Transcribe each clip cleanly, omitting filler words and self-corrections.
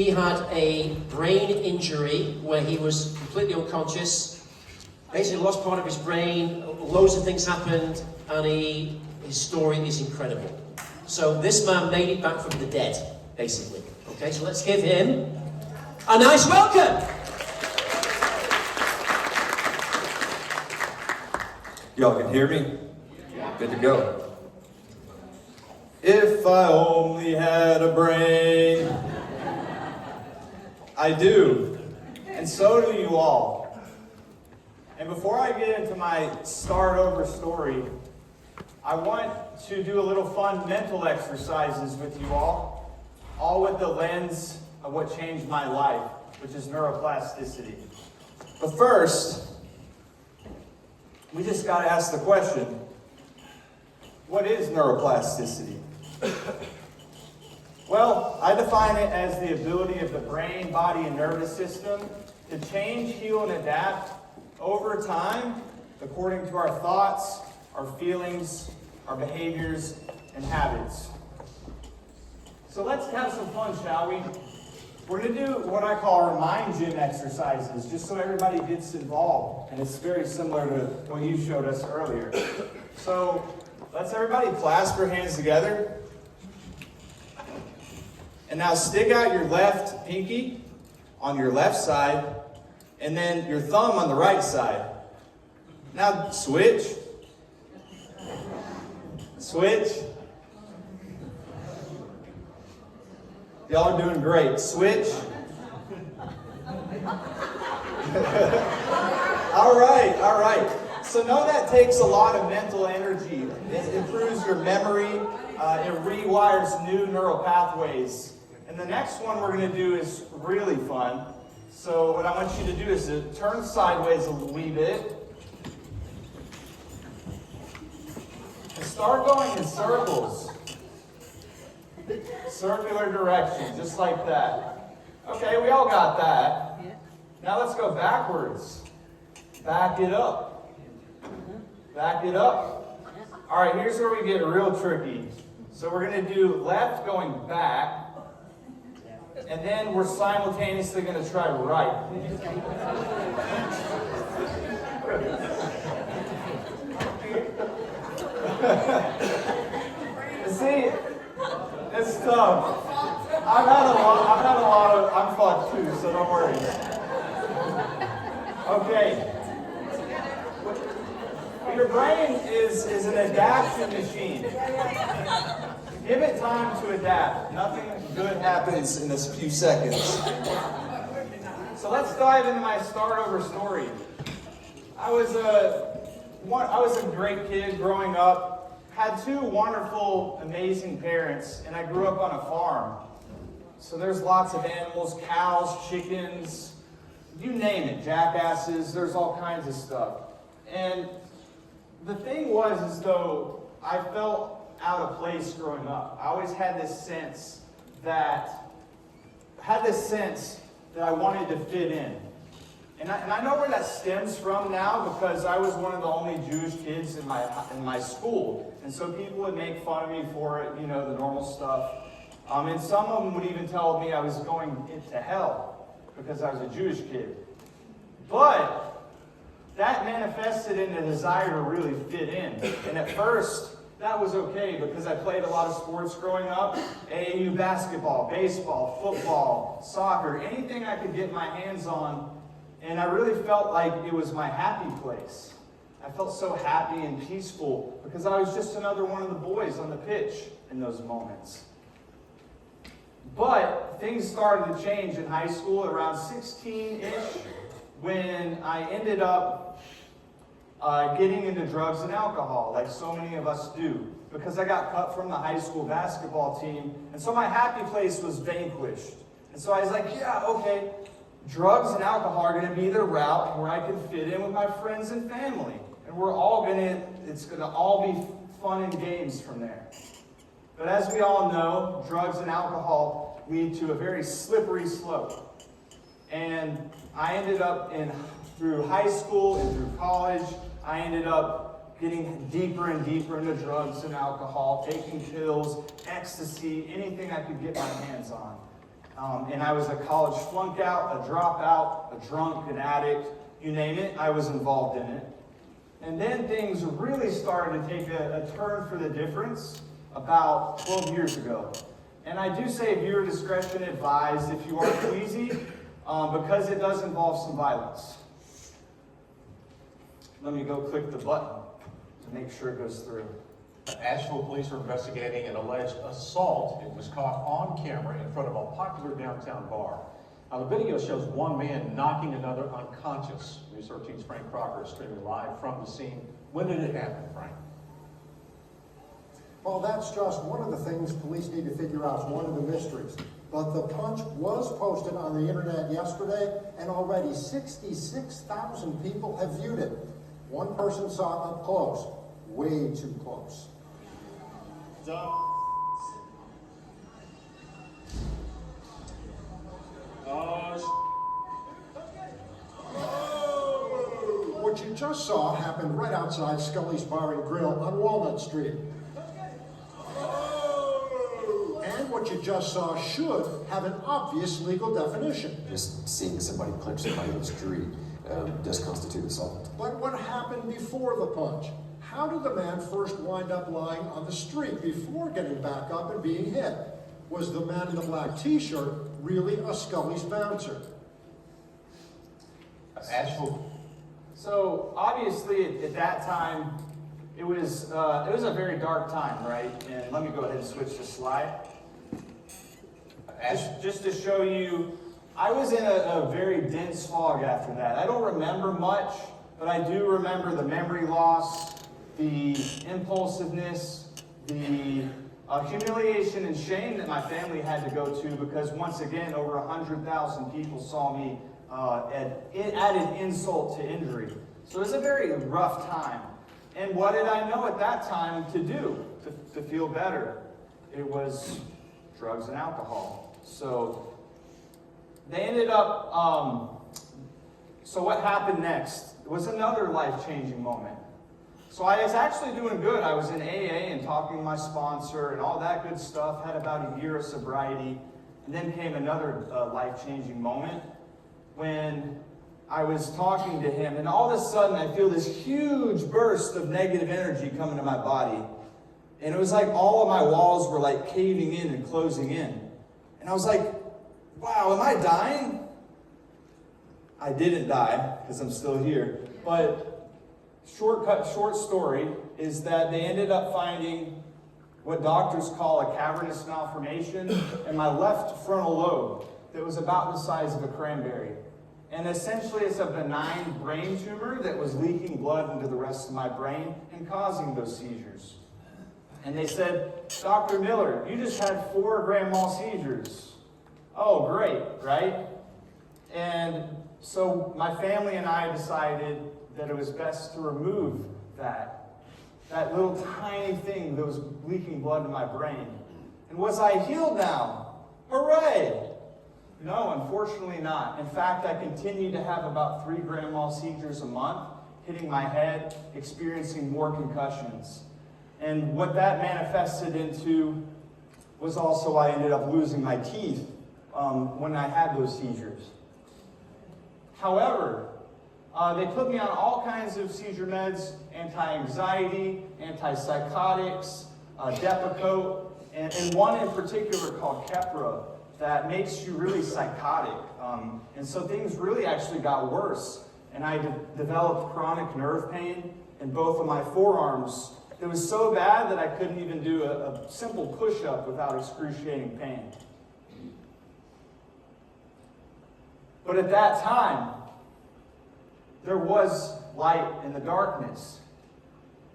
He had a brain injury where he was completely unconscious, basically lost part of his brain, loads of things happened, and his story is incredible. So this man made it back from the dead, basically. Okay, so let's give him a nice welcome. Y'all can hear me? Yeah. Good to go. If I only had a brain. I do. And so do you all. And before I get into my start over story, I want to do a little fun mental exercises with you all with the lens of what changed my life, which is neuroplasticity. But first, we just got to ask the question, what is neuroplasticity? Well, I define it as the ability of the brain, body, and nervous system to change, heal, and adapt over time according to our thoughts, our feelings, our behaviors, and habits. So let's have some fun, shall we? We're going to do what I call our mind gym exercises, just so everybody gets involved. And it's very similar to what you showed us earlier. So let's everybody clasp your hands together. And now stick out your left pinky on your left side, and then your thumb on the right side. Now switch. Switch. Y'all are doing great. Switch. All right. So know that takes a lot of mental energy. It improves your memory. It rewires new neural pathways. And the next one we're going to do is really fun. So what I want you to do is to turn sideways a wee bit. And start going in circles. Circular direction, just like that. Okay, we all got that. Now let's go backwards. Back it up. Back it up. All right, here's where we get real tricky. So we're going to do left going back. And then we're simultaneously going to try right. See, it's tough. I've had a lot of, I'm fucked too, so don't worry. Okay. Your brain is an adaptation machine. Give it time to adapt. Nothing good happens in a few seconds. So let's dive into my start over story. I was a great kid growing up. Had two wonderful, amazing parents, and I grew up on a farm. So there's lots of animals, cows, chickens, you name it, jackasses, there's all kinds of stuff. And the thing was as though I felt out of place growing up. I always had this sense that I wanted to fit in. And I know where that stems from now because I was one of the only Jewish kids in my school. And so people would make fun of me for it, the normal stuff. And some of them would even tell me I was going into hell because I was a Jewish kid. But that manifested in a desire to really fit in. And at first, that was okay because I played a lot of sports growing up. AAU basketball, baseball, football, soccer, anything I could get my hands on. And I really felt like it was my happy place. I felt so happy and peaceful because I was just another one of the boys on the pitch in those moments. But things started to change in high school around 16-ish when I ended up getting into drugs and alcohol, like so many of us do, because I got cut from the high school basketball team, and so my happy place was vanquished. And so I was like, yeah, okay, drugs and alcohol are going to be the route where I can fit in with my friends and family, and it's going to all be fun and games from there. But as we all know, drugs and alcohol lead to a very slippery slope. And I ended up through high school and through college, I ended up getting deeper and deeper into drugs and alcohol, taking pills, ecstasy, anything I could get my hands on. And I was a college flunk out, a dropout, a drunk, an addict, you name it, I was involved in it. And then things really started to take a turn for the difference about 12 years ago. And I do say viewer discretion advised if you are queasy, because it does involve some violence. Let me go click the button to make sure it goes through. Asheville police are investigating an alleged assault. It was caught on camera in front of a popular downtown bar. Now, the video shows one man knocking another unconscious. News 13's Frank Crocker is streaming live from the scene. When did it happen, Frank? Well, that's just one of the things police need to figure out, one of the mysteries. But the punch was posted on the internet yesterday, and already 66,000 people have viewed it. One person saw it up close, way too close. What you just saw happened right outside Scully's Bar and Grill on Walnut Street. And what you just saw should have an obvious legal definition. Just seeing somebody punch somebody in the street does constitute assault. But what happened before the punch? How did the man first wind up lying on the street before getting back up and being hit? Was the man in the black t-shirt really a Scully's bouncer? Asheville. So obviously at that time, it was a very dark time, right? And let me go ahead and switch the slide. Just to show you, I was in a very dense fog after that. I don't remember much, but I do remember the memory loss, the impulsiveness, the humiliation and shame that my family had to go to because once again, over 100,000 people saw me it added insult to injury. So it was a very rough time. And what did I know at that time to do to feel better? It was drugs and alcohol. So they ended up, so what happened next was another life-changing moment. So I was actually doing good. I was in AA and talking to my sponsor and all that good stuff, had about a year of sobriety. And then came another life-changing moment when I was talking to him, and all of a sudden I feel this huge burst of negative energy coming to my body. And it was like all of my walls were like caving in and closing in. And I was like, wow, am I dying? I didn't die, because I'm still here. But short story is that they ended up finding what doctors call a cavernous malformation in my left frontal lobe that was about the size of a cranberry. And essentially it's a benign brain tumor that was leaking blood into the rest of my brain and causing those seizures. And they said, Dr. Miller, you just had 4 grand mal seizures. Oh, great, right? And so my family and I decided that it was best to remove that little tiny thing that was leaking blood in my brain. And was I healed now? Hooray! No, unfortunately not. In fact, I continue to have about 3 grand mal seizures a month, hitting my head, experiencing more concussions. And what that manifested into was also I ended up losing my teeth when I had those seizures. However, they put me on all kinds of seizure meds, anti-anxiety, antipsychotics, Depakote, and one in particular called Keppra that makes you really psychotic. And so things really actually got worse. And I developed chronic nerve pain in both of my forearms. It was so bad that I couldn't even do a simple push-up without excruciating pain. But at that time, there was light in the darkness.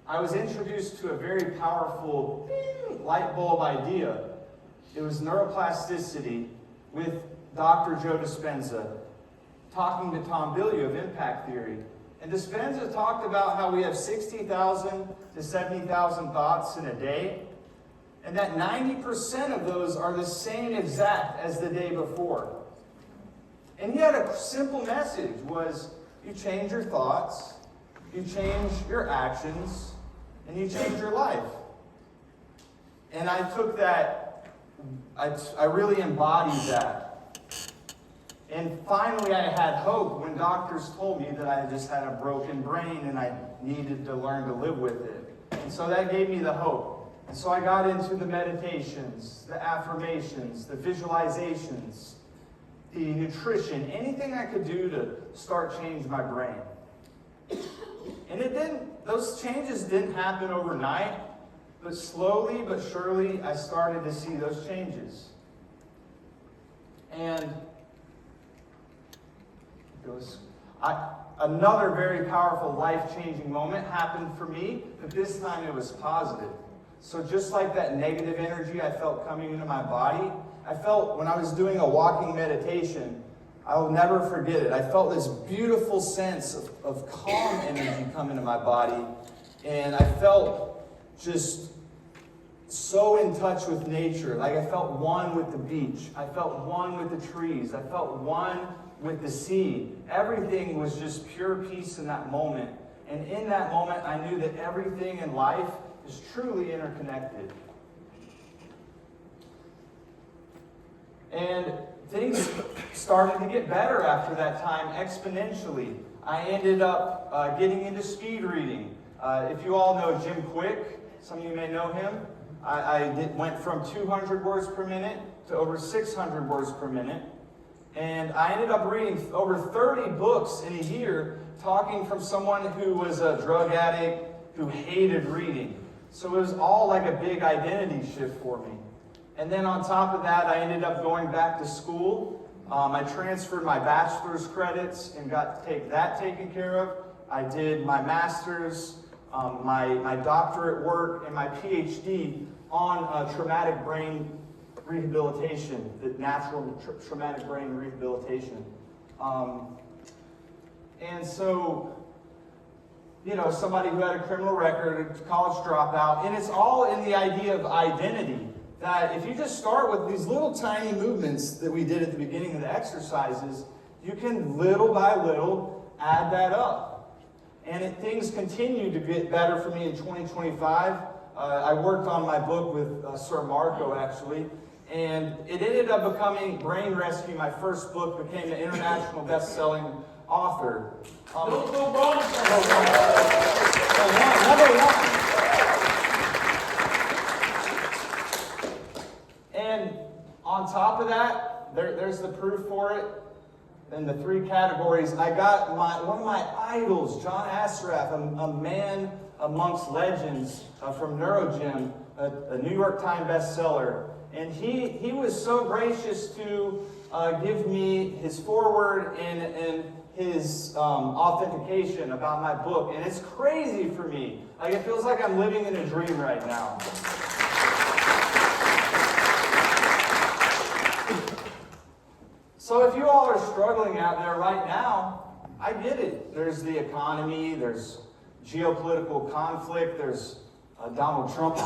I was introduced to a very powerful light bulb idea. It was neuroplasticity with Dr. Joe Dispenza talking to Tom Bilyeu of impact theory. And Dispenza talked about how we have 60,000 to 70,000 thoughts in a day, and that 90% of those are the same exact as the day before. And he had a simple message, was you change your thoughts, you change your actions, and you change your life. And I took that, I really embodied that. And finally, I had hope when doctors told me that I just had a broken brain and I needed to learn to live with it. And so that gave me the hope. And so I got into the meditations, the affirmations, the visualizations, the nutrition, anything I could do to start change my brain. And those changes didn't happen overnight, but slowly but surely I started to see those changes. And another very powerful, life-changing moment happened for me, but this time it was positive. So just like that negative energy I felt coming into my body, I felt when I was doing a walking meditation, I will never forget it. I felt this beautiful sense of calm energy come into my body, and I felt just so in touch with nature. Like I felt one with the beach. I felt one with the trees. I felt one with the sea. Everything was just pure peace in that moment. And in that moment, I knew that everything in life is truly interconnected. And things started to get better after that time exponentially. I ended up getting into speed reading. If you all know Jim Quick, some of you may know him, I went from 200 words per minute to over 600 words per minute. And I ended up reading over 30 books in a year, talking from someone who was a drug addict, who hated reading. So it was all like a big identity shift for me. And then on top of that, I ended up going back to school. I transferred my bachelor's credits and got to take that taken care of. I did my master's, my doctorate work, and my PhD on traumatic brain rehabilitation, the natural traumatic brain rehabilitation. And so, you know, somebody who had a criminal record, a college dropout, and it's all in the idea of identity. That if you just start with these little tiny movements that we did at the beginning of the exercises, you can little by little add that up. And things continue to get better for me in 2025. I worked on my book with Sir Marco, actually, and it ended up becoming Brain Rescue. My first book became an international best-selling author. Number one. And on top of that, there's the proof for it. In the 3 categories, I got one of my idols, John Assaraf, a man amongst legends from Neurogem, a New York Times bestseller. And he was so gracious to give me his foreword and his authentication about my book. And it's crazy for me. Like, it feels like I'm living in a dream right now. So if you all are struggling out there right now, I get it. There's the economy, there's geopolitical conflict, there's Donald Trump.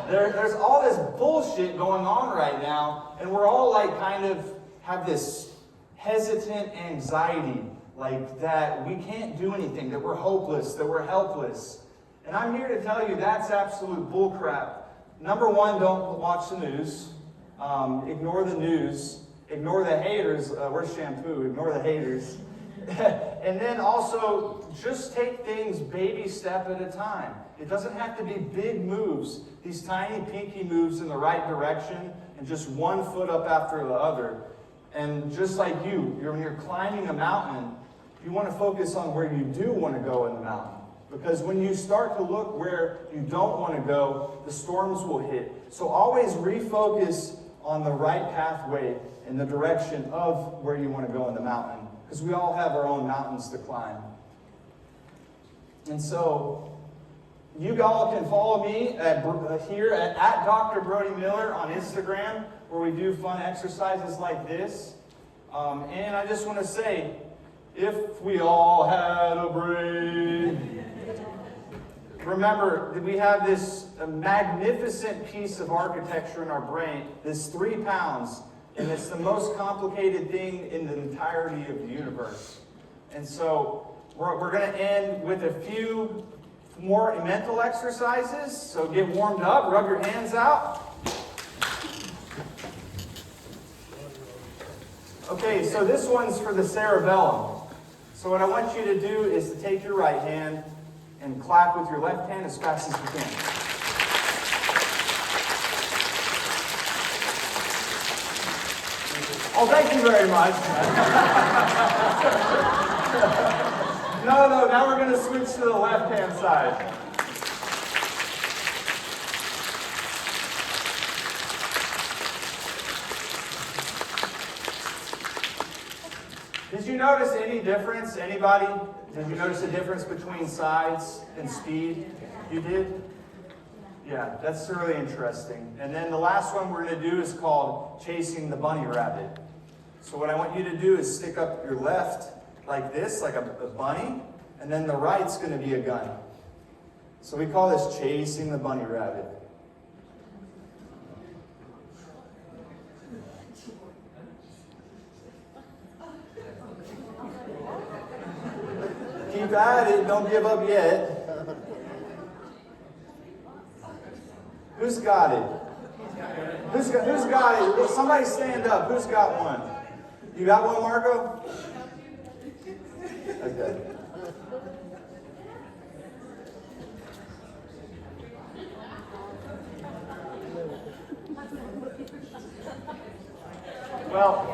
There's all this bullshit going on right now, and we're all like kind of have this hesitant anxiety, like that we can't do anything, that we're hopeless, that we're helpless. And I'm here to tell you that's absolute bullcrap. Number one, don't watch the news. Ignore the news. Ignore the haters. Where's shampoo? Ignore the haters. And then also, just take things baby step at a time. It doesn't have to be big moves. These tiny pinky moves in the right direction and just one foot up after the other. And just like when you're climbing a mountain, you want to focus on where you do want to go in the mountain. Because when you start to look where you don't want to go, the storms will hit. So always refocus on the right pathway in the direction of where you want to go in the mountain. Because we all have our own mountains to climb. And so, you all can follow me here at Dr. Brody Miller on Instagram, where we do fun exercises like this. And I just want to say, if we all had a brain. Remember that we have this magnificent piece of architecture in our brain, this 3 pounds, and it's the most complicated thing in the entirety of the universe. And so we're going to end with a few more mental exercises. So get warmed up, rub your hands out. Okay, so this one's for the cerebellum. So what I want you to do is to take your right hand and clap with your left hand as fast as you can. Oh, thank you very much. No, now we're going to switch to the left-hand side. Did you notice any difference? Anybody? Did you notice a difference between sides and speed? You did? Yeah, that's really interesting. And then the last one we're going to do is called Chasing the Bunny Rabbit. So what I want you to do is stick up your left like this, like a bunny, and then the right's going to be a gun. So we call this Chasing the Bunny Rabbit. Keep at it, don't give up yet. Who's got it? Who's got it? Somebody stand up. Who's got one? You got one, Marco? Okay. Well,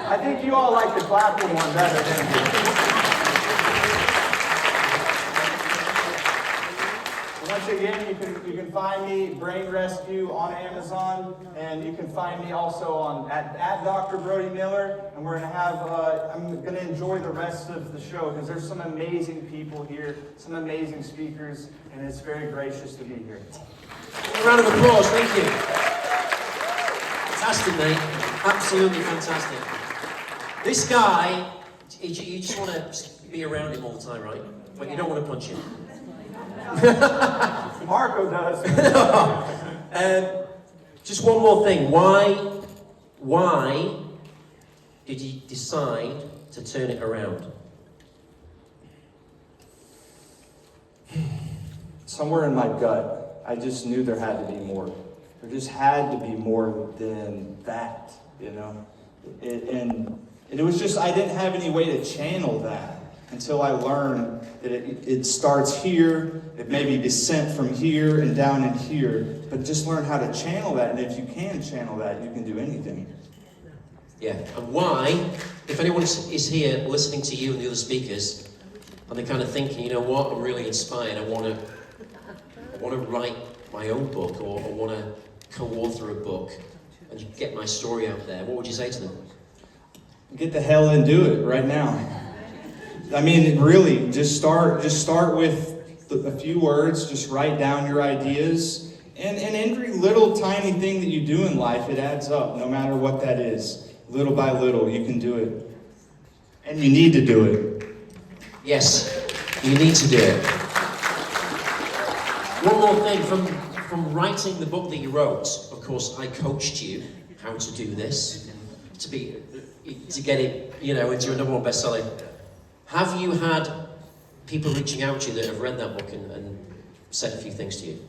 I think you all like the clapping one better than me. Once again, you can find me, Brain Rescue, on Amazon, and you can find me also on at Dr. Brody Miller. And we're going to have, I'm going to enjoy the rest of the show because there's some amazing people here, some amazing speakers, and it's very gracious to be here. A round of applause, thank you. Fantastic, mate. Absolutely fantastic. This guy, you just want to be around him all the time, right? But you don't want to punch him. Marco does. Just one more thing. Why did you decide to turn it around? Somewhere in my gut, I just knew there had to be more. There just had to be more than that, you know? And it was just, I didn't have any way to channel that until I learned that it starts here, it maybe be sent from here and down in here, but just learn how to channel that. And if you can channel that, you can do anything. Yeah, and why, if anyone is here listening to you and the other speakers, and they're kind of thinking, you know what, I'm really inspired, I want to write my own book, or I want to co-author a book and get my story out there, what would you say to them? Get the hell and do it right now. I mean, really, just start with a few words, just write down your ideas, and every little tiny thing that you do in life, it adds up, no matter what that is. Little by little, you can do it. And you need to do it. Yes, you need to do it. One more thing, from writing the book that you wrote, of course, I coached you how to do this, to get it, you know, into a #1 bestseller. Have you had people reaching out to you that have read that book and said a few things to you?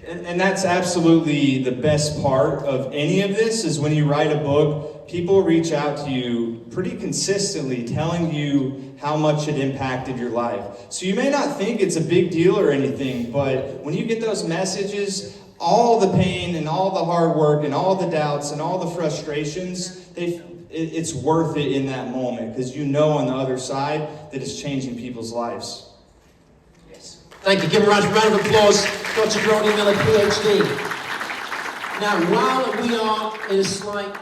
And that's absolutely the best part of any of this, is when you write a book, people reach out to you pretty consistently telling you how much it impacted your life. So you may not think it's a big deal or anything, but when you get those messages, all the pain and all the hard work and all the doubts and all the frustrations, it's worth it in that moment, because you know on the other side that it's changing people's lives. Yes. Thank you. Give a round of applause, Dr. Brody Miller, PhD. Now, while we are in a slight